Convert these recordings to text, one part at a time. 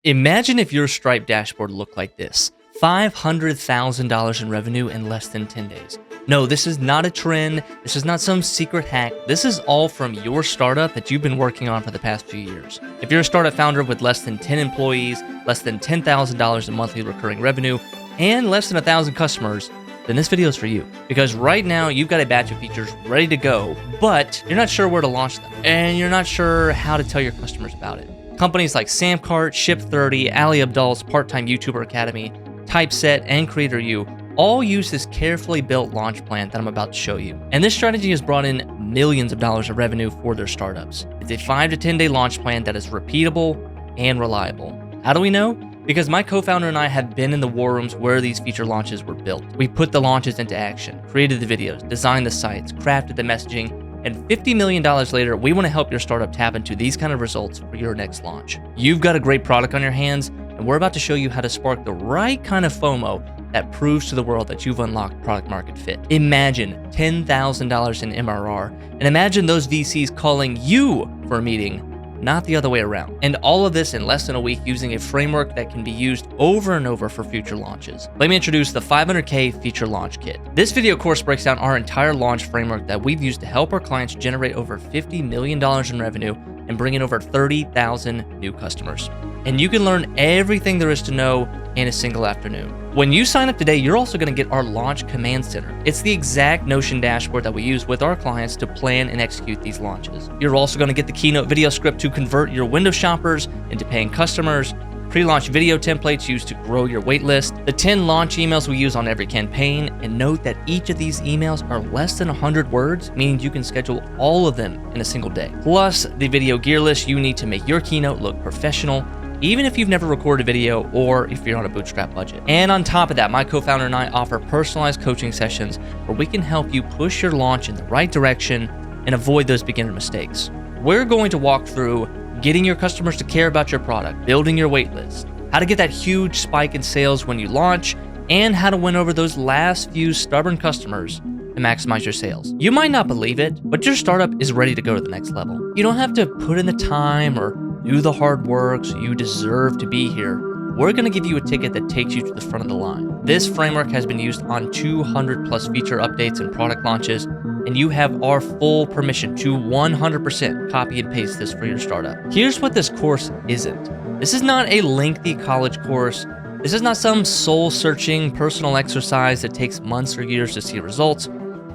Imagine if your Stripe dashboard looked like this. $500,000 in revenue in less than 10 days. No, this is not a trend. This is not some secret hack. This is all from your startup that you've been working on for the past few years. If you're a startup founder with less than 10 employees, less than $10,000 in monthly recurring revenue, and less than 1,000 customers, then this video is for you. Because right now, you've got a batch of features ready to go, but you're not sure where to launch them, and you're not sure how to tell your customers about it. Companies like Samcart, Ship30, Ali Abdal's Part-Time YouTuber Academy, Typeset, and CreatorU all use this carefully built launch plan that I'm about to show you. And this strategy has brought in millions of dollars of revenue for their startups. It's a 5 to 10 day launch plan that is repeatable and reliable. How do we know? Because my co-founder and I have been in the war rooms where these feature launches were built. We put the launches into action, created the videos, designed the sites, crafted the messaging, and $50 million later, we want to help your startup tap into these kind of results for your next launch. You've got a great product on your hands, and we're about to show you how to spark the right kind of FOMO that proves to the world that you've unlocked product market fit. Imagine $10,000 in MRR, and imagine those VCs calling you for a meeting, not the other way around. And all of this in less than a week using a framework that can be used over and over for future launches. Let me introduce the 500K Feature Launch Kit. This video course breaks down our entire launch framework that we've used to help our clients generate over $50 million in revenue and bring in over 30,000 new customers. And you can learn everything there is to know in a single afternoon. When you sign up today, you're also going to get our Launch Command Center. It's the exact Notion dashboard that we use with our clients to plan and execute these launches. You're also going to get the keynote video script to convert your window shoppers into paying customers, pre-launch video templates used to grow your waitlist, the 10 launch emails we use on every campaign, and note that each of these emails are less than 100 words, meaning you can schedule all of them in a single day. Plus, the video gear list you need to make your keynote look professional, even if you've never recorded a video or if you're on a bootstrap budget. And on top of that, my co-founder and I offer personalized coaching sessions where we can help you push your launch in the right direction and avoid those beginner mistakes. We're going to walk through getting your customers to care about your product, building your waitlist, how to get that huge spike in sales when you launch, and how to win over those last few stubborn customers to maximize your sales. You might not believe it, but your startup is ready to go to the next level. You don't have to put in the time or do the hard work, so you deserve to be here. We're going to give you a ticket that takes you to the front of the line. This framework has been used on 200 plus feature updates and product launches, and you have our full permission to 100% copy and paste this for your startup. Here's what this course isn't. This is not a lengthy college course. This is not some soul-searching personal exercise that takes months or years to see results.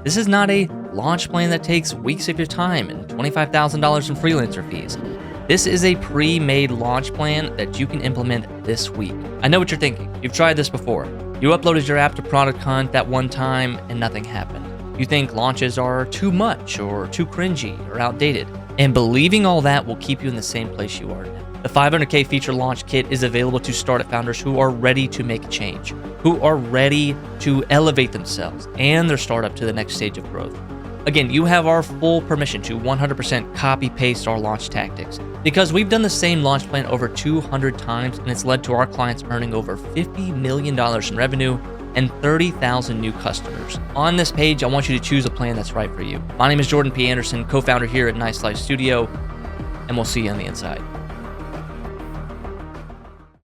This is not a launch plan that takes weeks of your time and $25,000 in freelancer fees. This is a pre-made launch plan that you can implement this week. I know what you're thinking. You've tried this before. You uploaded your app to Product Hunt that one time and nothing happened. You think launches are too much or too cringy or outdated. And believing all that will keep you in the same place you are now. The 500K Feature Launch Kit is available to startup founders who are ready to make a change, who are ready to elevate themselves and their startup to the next stage of growth. Again, you have our full permission to 100% copy-paste our launch tactics because we've done the same launch plan over 200 times and it's led to our clients earning over $50 million in revenue and 30,000 new customers. On this page, I want you to choose a plan that's right for you. My name is Jordan P. Anderson, co-founder here at Nice Life Studio, and we'll see you on the inside.